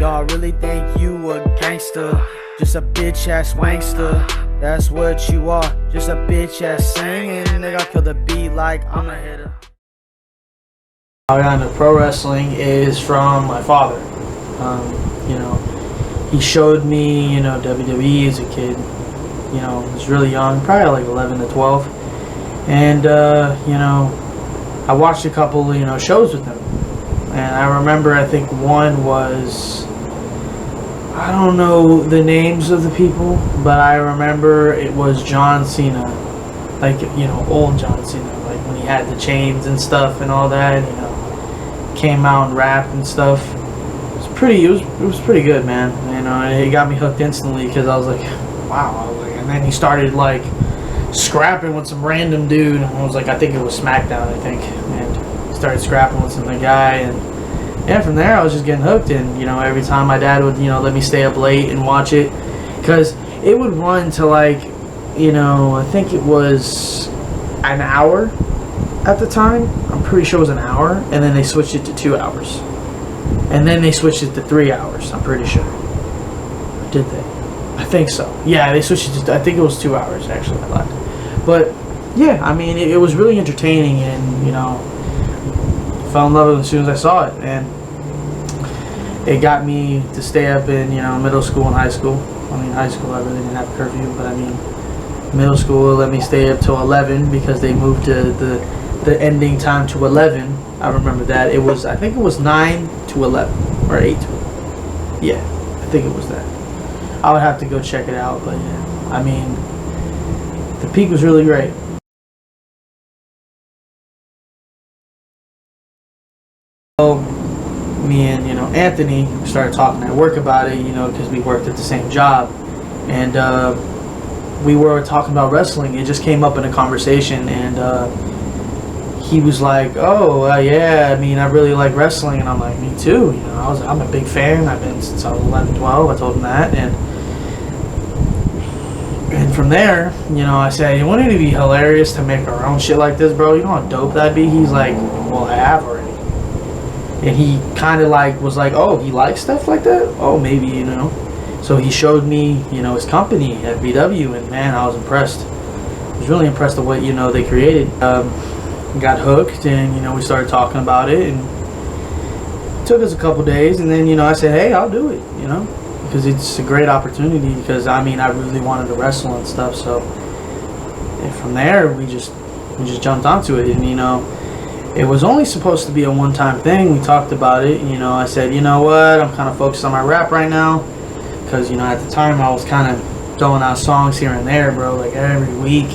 Y'all really think you a gangster, just a bitch ass wankster. That's what you are, just a bitch ass singing. Nigga, kill the beat like I'm a hitter. How I got into pro wrestling is from my father. You know, he showed me, you know, WWE as a kid. You know, I was really young, probably like 11 to 12. And, you know, I watched a couple, you know, shows with him. And I remember, I think one was, I don't know the names of the people, but I remember it was John Cena. Like, you know, old John Cena. Like when he had the chains and stuff and all that, you know, came out and rapped and stuff. It was pretty good, man. You know, it got me hooked instantly because I was like, wow. And then he started like scrapping with some random dude. I was like, I think it was SmackDown, I think. And he started scrapping with some guy, and yeah, from there I was just getting hooked. And you know, every time my dad would, you know, let me stay up late and watch it, because it would run to like, you know, I think it was an hour at the time. I'm pretty sure it was an hour, and then they switched it to 2 hours. And then they switched it to 3 hours, I'm pretty sure. Did they? I think so. Yeah, they switched it to, I think it was 2 hours, actually, I lied. But, yeah, I mean, it was really entertaining, and, you know, fell in love with it as soon as I saw it. And it got me to stay up in, you know, middle school and high school. I mean, high school, I really didn't have curfew, but I mean, middle school let me stay up till 11 because they moved to the ending time to 11. I remember that. It was, I think it was 9 to 11 or 8 to 11. Yeah, I think it was that. I would have to go check it out, but yeah, I mean, the peak was really great. So, me and, you know, Anthony started talking at work about it, you know, because we worked at the same job, and we were talking about wrestling. It just came up in a conversation, and he was like, oh, yeah, I mean, I really like wrestling. And I'm like, me too. You know, I'm a big fan. I've been since I was 11, 12. I told him that. And from there, you know, I said, you want it to be hilarious to make our own shit like this, bro? You know how dope that'd be? He's like, well, I have already. And he kind of like was like, oh, he likes stuff like that? Oh, maybe, you know. So he showed me, you know, his company at VW. And, man, I was impressed. I was really impressed with what, you know, they created. Got hooked, and you know, we started talking about it, and it took us a couple days, and then, you know, I said, hey, I'll do it, you know, because it's a great opportunity, because I mean, I really wanted to wrestle and stuff. So, and from there we just jumped onto it. And you know, it was only supposed to be a one-time thing. We talked about it, and you know, I said, you know what, I'm kind of focused on my rap right now, because you know, at the time I was kind of throwing out songs here and there, bro. Like every week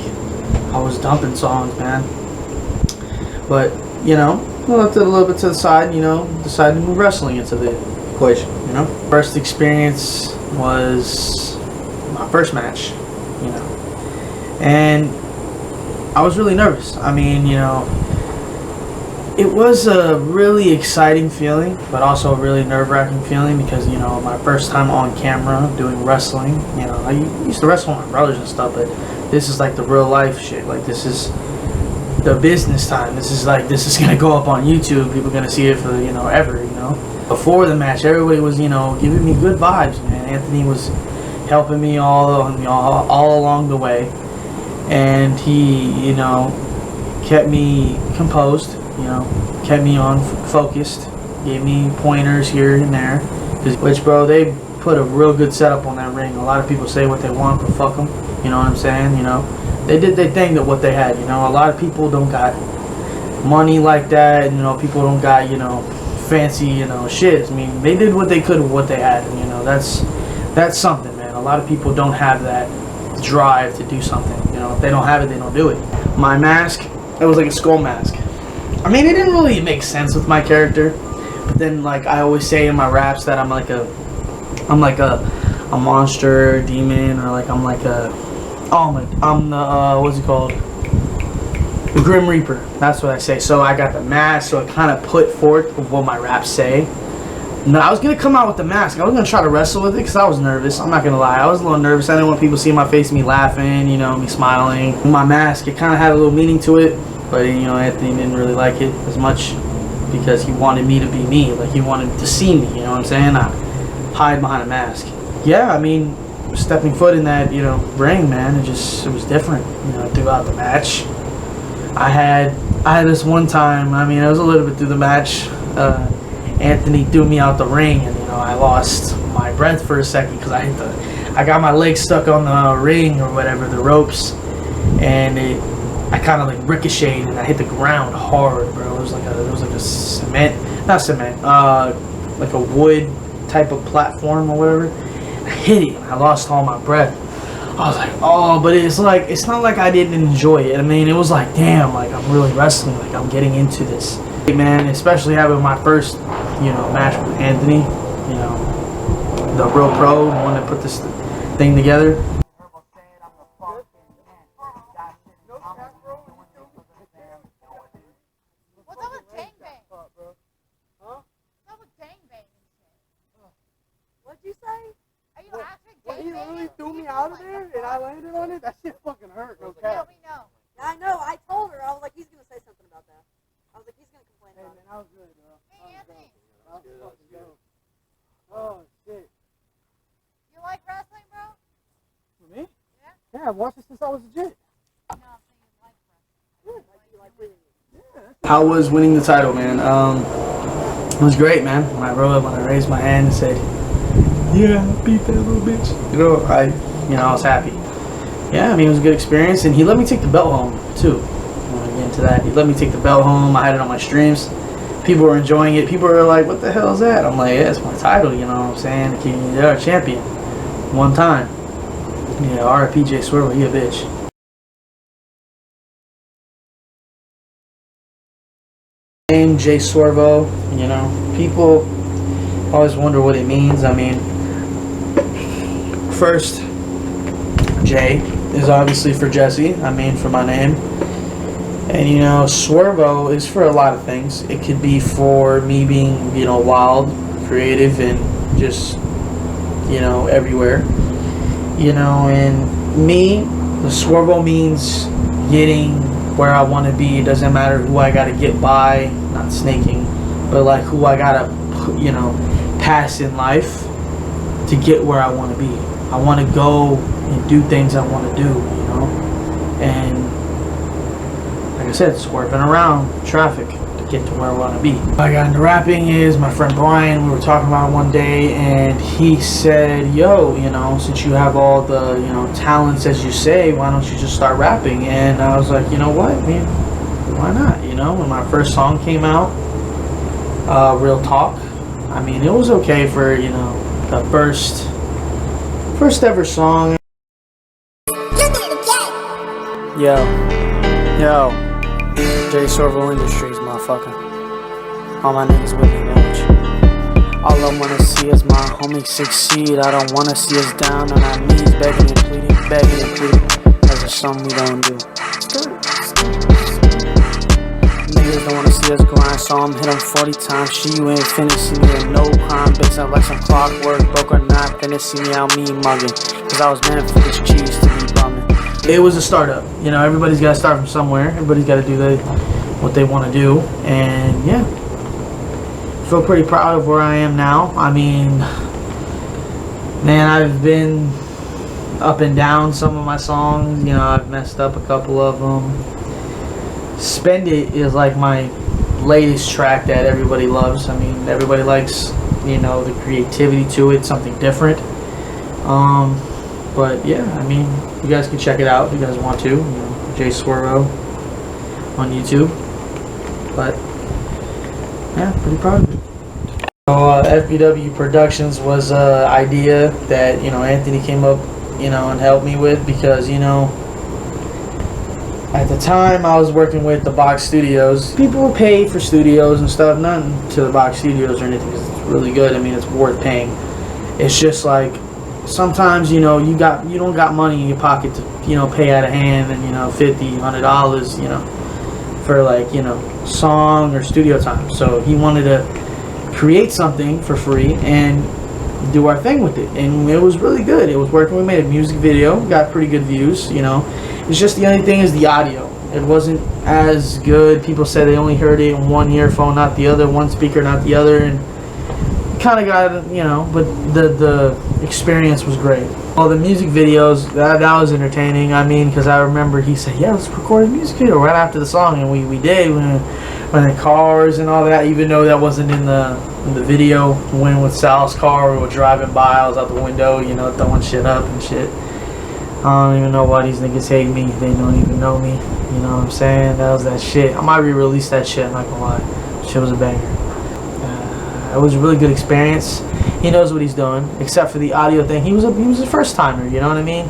I was dumping songs, man. But, you know, I left it a little bit to the side, you know, decided to move wrestling into the equation, you know. First experience was my first match, you know. And I was really nervous. I mean, you know, it was a really exciting feeling, but also a really nerve-wracking feeling, because, you know, my first time on camera doing wrestling, you know, I used to wrestle with my brothers and stuff, but this is like the real life shit. Like, this is the business time. This is gonna go up on YouTube. People are gonna see it for, you know, ever, you know. Before the match, everybody was, you know, giving me good vibes, man. Anthony was helping me all along the way, and he, you know, kept me composed, you know, kept me on focused, gave me pointers here and there. Which, bro, they put a real good setup on that ring. A lot of people say what they want, but fuck them. You know what I'm saying? You know, they did their thing, that what they had. You know, a lot of people don't got money like that. You know, people don't got, you know, fancy, you know, shit. I mean, they did what they could with what they had. And, you know, that's something, man. A lot of people don't have that drive to do something. You know, if they don't have it, they don't do it. My mask, it was like a skull mask. I mean, it didn't really make sense with my character. But then, like, I always say in my raps that I'm like a monster, demon, or like I'm the what's it called? The Grim Reaper. That's what I say. So I got the mask, so it kind of put forth of what my raps say. No, I was gonna come out with the mask. I was gonna try to wrestle with it because I was nervous. I'm not gonna lie, I was a little nervous. I didn't want people to see my face, me laughing, you know, me smiling. My mask, it kind of had a little meaning to it, but you know, Anthony didn't really like it as much because he wanted me to be me. Like, he wanted to see me. You know what I'm saying? hide behind a mask. Yeah, I mean, stepping foot in that, you know, ring, man, it was different, you know, throughout the match. I had this one time, I mean, it was a little bit through the match, Anthony threw me out the ring, and, you know, I lost my breath for a second because I got my legs stuck on the ring or whatever, the ropes, and I kind of like ricocheted and I hit the ground hard, bro. It was like a cement, not cement, like a wood type of platform or whatever. I hit it and I lost all my breath. I was like, oh, but it's not like I didn't enjoy it. I mean, it was like, damn, like I'm really wrestling, like I'm getting into this. Hey, man, especially having my first, you know, match with Anthony, you know, the real pro, the one that put this thing together. What'd you say? Are you laughing? When he literally threw me out of there and I landed on it, that shit fucking hurt. Okay. Yeah, we know. Yeah, I know. I told her. I was like, he's gonna say something about that. I was like, he's gonna complain about it. Hey, man, that was good, bro. Hey, Anthony. That was fucking dope. Oh, shit. You like wrestling, bro? For me? Yeah? Yeah, I've watched it since I was a kid. No, I'm saying you like wrestling. Yeah, you like winning. How was winning the title, man? It was great, man. When I raised my hand and said, "Yeah, I beat that little bitch," you know, I was happy. Yeah, I mean, it was a good experience, and he let me take the belt home too. I want to get into that. He let me take the belt home. I had it on my streams. People were enjoying it. People were like, "What the hell is that?" I'm like, "Yeah, it's my title." You know what I'm saying? The King, they're a champion. One time. Yeah, R.I.P. Jswervo, you a bitch. Name Jswervo, you know, people always wonder what it means. I mean, first, J is obviously for Jesse, I mean for my name. And you know, Swervo is for a lot of things. It could be for me being, you know, wild, creative, and just, you know, everywhere. You know, and me, the Swervo means getting where I want to be. It doesn't matter who I gotta get by, not snaking, but like who I gotta, you know, pass in life to get where I want to be. I want to go and do things I want to do, you know, and like I said, swerving around traffic to get to where I want to be. I got into rapping is my friend Brian. We were talking about it one day, and he said, "Yo, you know, since you have all the, you know, talents as you say, why don't you just start rapping?" And I was like, you know what, man, why not? You know, when my first song came out, Real Talk, I mean, it was okay for, you know, the first ever song. Yo, Jswervo Industries, motherfucker. All my niggas with me, man. All I wanna see is my homies succeed. I don't wanna see us down on our knees, begging and pleading. That's just something we don't do. Niggas don't wanna see us grind, so I'm hit them 40 times. Shit, you ain't finished, see me with no crime. Bitch, I'm like some clockwork, broke or not, finna see me out me mugging. Cause I was meant for this cheese to be bumming. It was a startup, you know, everybody's gotta start from somewhere. Everybody's gotta do what they wanna do, and yeah. I feel pretty proud of where I am now. I mean, man, I've been up and down some of my songs, you know, I've messed up a couple of them. Spend It is like my latest track that everybody loves. I mean, everybody likes, you know, the creativity to it, something different. But yeah, I mean, you guys can check it out if you guys want to. You know, Jswervo on YouTube. But yeah, pretty proud of it. So, FBW Productions was an idea that, you know, Anthony came up, you know, and helped me with, because, you know, at the time I was working with the Box Studios. People will pay for studios and stuff, nothing to the Box Studios or anything, because it's really good. I mean, it's worth paying. It's just like, sometimes, you know, you don't got money in your pocket to, you know, pay out of hand, and, you know, $50, $100, you know, for like, you know, song or studio time. So he wanted to create something for free and do our thing with it, and it was really good. It was working. We made a music video, got pretty good views, you know. It's just the only thing is the audio. It wasn't as good. People said they only heard it in one earphone, not the other, one speaker, not the other, and kind of got, you know, but the experience was great. Well, the music videos, that was entertaining. I mean, because I remember he said, yeah, let's record a music video right after the song, and we did. When the cars and all that, even though that wasn't in the video, when with Sal's car, we were driving by, I was out the window, you know, throwing shit up and shit. I don't even know why these niggas hate me. They don't even know me. You know what I'm saying? That was that shit. I might re-release that shit, I'm not gonna lie. Shit was a banger. It was a really good experience. He knows what he's doing, except for the audio thing. He was a first timer, you know what I mean?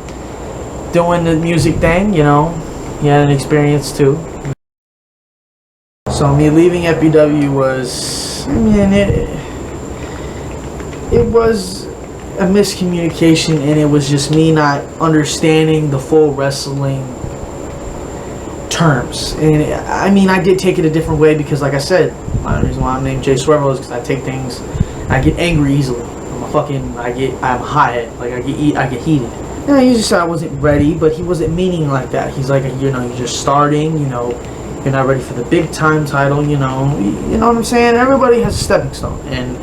Doing the music thing, you know. He had an experience too. So me leaving FBW was, I mean, it was a miscommunication, and it was just me not understanding the full wrestling terms. And I mean, I did take it a different way because, like I said, the reason why I'm named Jswervo is because I take things, I get angry easily. I'm hothead. Like I get heated. Yeah, he just said I wasn't ready, but he wasn't meaning like that. He's like, you know, you're just starting, you know, you're not ready for the big time title, you know what I'm saying? Everybody has a stepping stone, and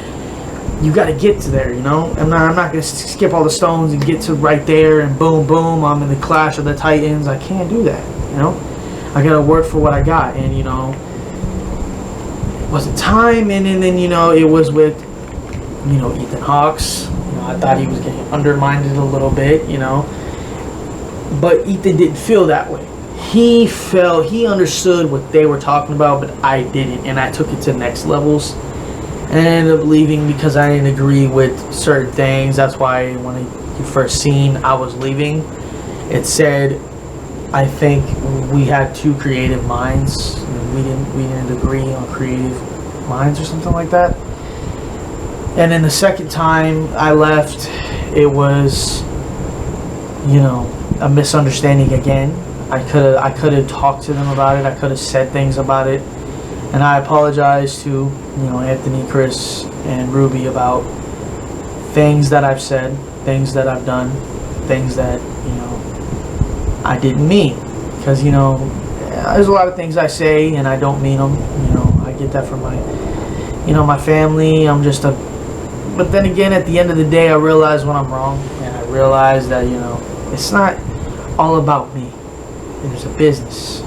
you got to get to there, you know. I'm not gonna skip all the stones and get to right there and boom, boom, I'm in the Clash of the Titans. I can't do that, you know. I gotta work for what I got, and you know, it wasn't time, and then you know, it was with, you know, Ethan Hawks. You know, I thought he was getting undermined a little bit, you know, but Ethan didn't feel that way. He understood what they were talking about, but I didn't, and I took it to next levels. And I ended up leaving because I didn't agree with certain things. That's why when you first seen I was leaving, it said, I think we had two creative minds. We didn't agree on creative minds or something like that. And then the second time I left, it was, you know, a misunderstanding again. I could have talked to them about it. I could have said things about it. And I apologize to, you know, Anthony, Chris, and Ruby about things that I've said, things that I've done, things that, you know, I didn't mean. Because, you know, there's a lot of things I say and I don't mean them. You know, I get that from my, you know, my family. But then again, at the end of the day, I realize when I'm wrong. And I realize that, you know, it's not all about me. There's a business.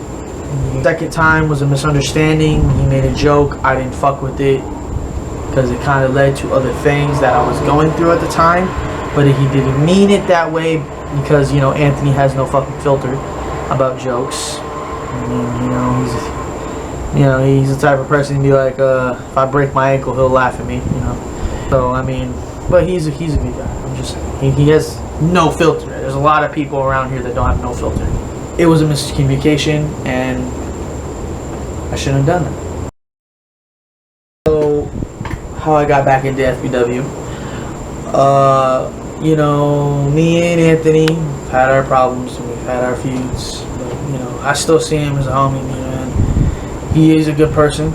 The second time was a misunderstanding. He made a joke. I didn't fuck with it because it kind of led to other things that I was going through at the time. But he didn't mean it that way because, you know, Anthony has no fucking filter about jokes. I mean, you know, he's the type of person to be like, if I break my ankle, he'll laugh at me, you know. So I mean, but he's a good guy. I'm just saying, he has no filter. There's a lot of people around here that don't have no filter. It was a miscommunication, and I shouldn't have done that. So, how I got back into FBW. You know, me and Anthony had our problems, and we've had our feuds. But, you know, I still see him as a homie, you know, and he is a good person.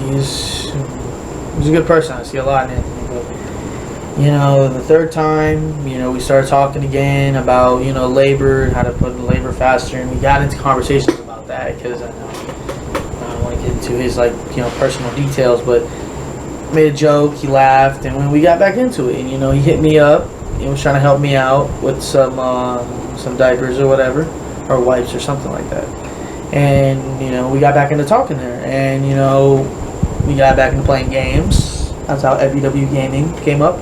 He's a good person. I see a lot in Anthony. You know, the third time, you know, we started talking again about, you know, labor, how to put in labor faster, and we got into conversations about that because I don't want to get into his, like, you know, personal details, but made a joke, he laughed, and when we got back into it, and, you know, he hit me up, he was trying to help me out with some diapers or whatever, or wipes or something like that, and, you know, we got back into talking there, and, you know, we got back into playing games. That's how FBW gaming came up.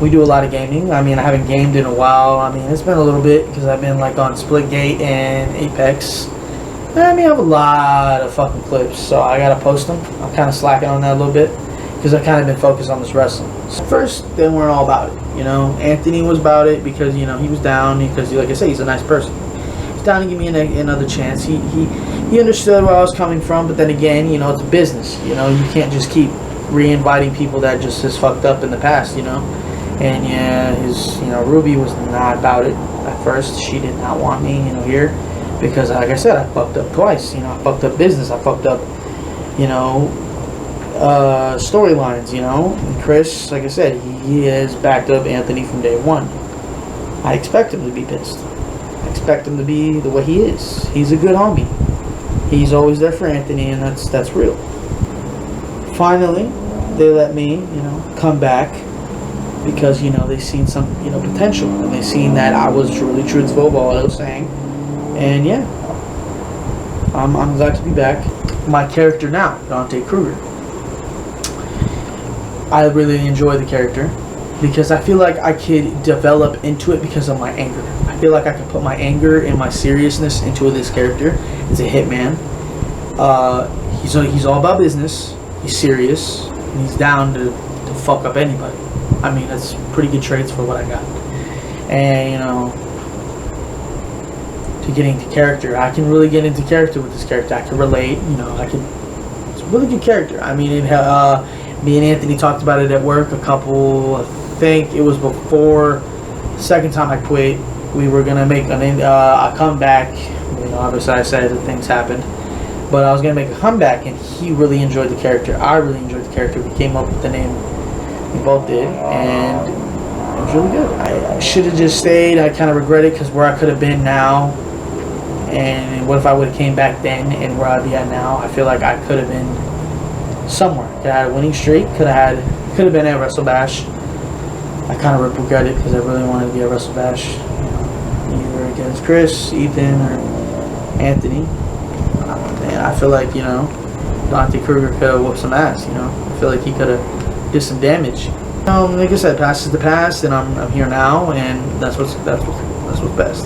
We do a lot of gaming. I mean, I haven't gamed in a while. I mean, it's been a little bit because I've been like on Splitgate and Apex. I mean, I have a lot of fucking clips, so I gotta post them. I'm kind of slacking on that a little bit because I've kind of been focused on this wrestling. So first, they weren't all about it. You know, Anthony was about it because, you know, he was down because, like I say, he's a nice person. He's down to give me another chance. He understood where I was coming from, but then again, you know, it's a business. You know, you can't just keep re-inviting people that just has fucked up in the past, you know. And yeah, you know, Ruby was not about it at first. She did not want me, you know, here because, like I said, I fucked up twice. You know, I fucked up business. I fucked up, you know, storylines. You know, and Chris, like I said, he has backed up Anthony from day one. I expect him to be pissed. I expect him to be the way he is. He's a good homie. He's always there for Anthony, and that's real. Finally, they let me, come back because, they seen some, potential. And they seen that I was truly true to Jswervo, what I was saying. And yeah, I'm glad to be back. My character now, Dante Kruger. I really enjoy the character because I feel like I could develop into it because of my anger. I feel like I can put my anger and my seriousness into this character. He's a hitman. He's all about business. He's serious. And he's down to fuck up anybody. I mean, that's pretty good traits for what I got. And, to get into character, I can really get into character with this character. I can relate, it's a really good character. I mean, me and Anthony talked about it at work I think it was before the second time I quit. We were going to make a comeback. Obviously I said that things happened. But I was going to make a comeback, and he really enjoyed the character. I really enjoyed the character. We came up with the name. We both did. And it was really good. I should have just stayed. I kind of regret it because where I could have been now, and what if I would have came back then and where I'd be at now, I feel like I could have been somewhere. Could have had a winning streak. Could have been at Wrestle Bash. I kind of regret it because I really wanted to be at Wrestle Bash. Either against Chris, Ethan, or Anthony. And I feel like, Dante Kruger could have whooped some ass, I feel like he could have did some damage. Like I said, past is the past, and I'm here now, and that's what's best.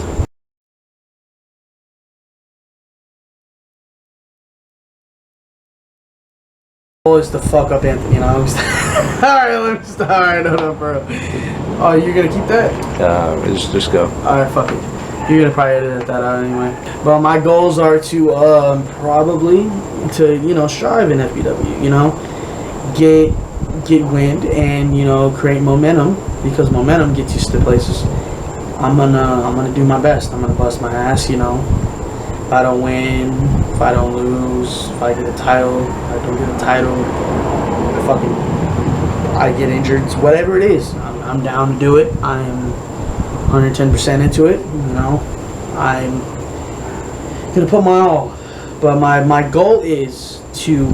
Always the fuck up Anthony, Alright, let me start. Alright, no, bro. Oh, you're gonna keep that? Just go. Alright, fuck it. You're gonna probably edit that out anyway. But my goals are to probably strive in FBW. Get wind and create momentum, because momentum gets you to places. I'm gonna do my best. I'm gonna bust my ass. If I don't win, if I don't lose, if I get a title, if I don't get a title, I get injured, whatever it is, I'm down to do it. I'm 110% into it. I'm gonna put my all, but my goal is to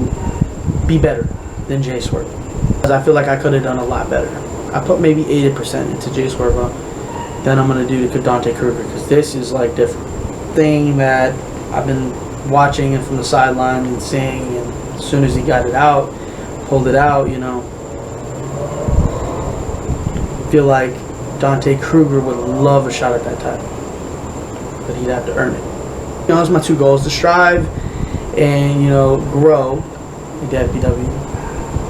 be better than Jswervo, because I feel like I could have done a lot better. I put maybe 80% into Jswervo than I'm gonna do to Dante Kruger, because this is like different thing that I've been watching and from the sideline and seeing, and as soon as he got it out, pulled it out, feel like Dante Kruger would love a shot at that title, but he'd have to earn it. Those are my two goals: to strive and grow in FBW,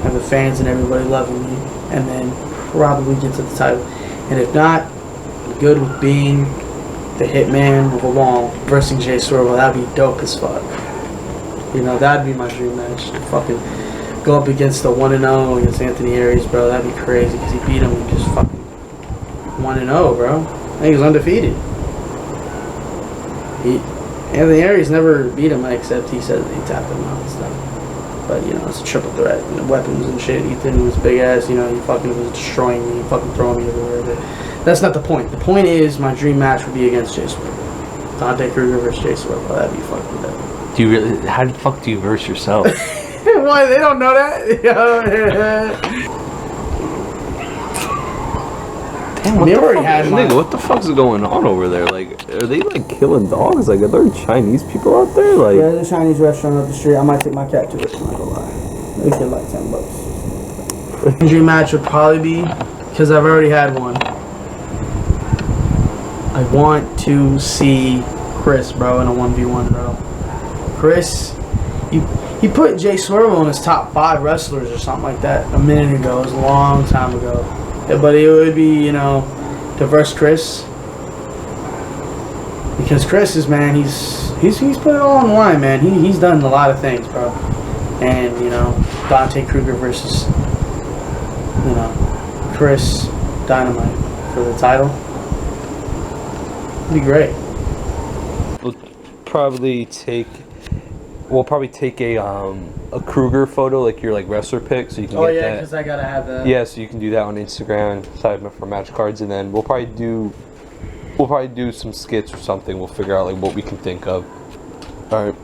have the fans and everybody loving me, and then probably get to the title. And if not, I'm good with being the hitman with a wall versus Jswervo. That'd be dope as fuck. That'd be my dream match. To fucking go up against the 1-0 against Anthony Aries, bro. That'd be crazy because he beat him and just fucking 1-0, bro. I think he was undefeated. Anthony Aries never beat him, except he said that he tapped him out and stuff. But it's a triple threat, weapons and shit. Ethan was big ass, he fucking was destroying me, fucking throwing me everywhere. But that's not the point. The point is, my dream match would be against Jswervo. Dante Kruger versus Jswervo. That'd be fucking dope. Do you really? How the fuck do you verse yourself? Why, they don't know that? Damn, what the fuck's going on over there? Like, are they like killing dogs? Like, are there Chinese people out there? Like, yeah, there's a Chinese restaurant up the street. I might take my cat to it. I'm not gonna lie. They get like $10. My dream match would probably be, because I've already had one, I want to see Chris, bro, in a 1v1, bro. Chris, he put Jswervo in his top 5 wrestlers or something like that a minute ago. It was a long time ago. Yeah, but it would be, to verse Chris, because Chris is, man, he's put it all on the line, man. He's done a lot of things, bro. And Dante Kruger versus Chris Dynamite for the title. It'd be great. we'll probably take a Kruger photo, like your wrestler pic, so you can get that. Because I gotta have that. Yeah, so you can do that on Instagram, side for match cards, and then we'll probably do some skits or something. We'll figure out what we can think of. All right.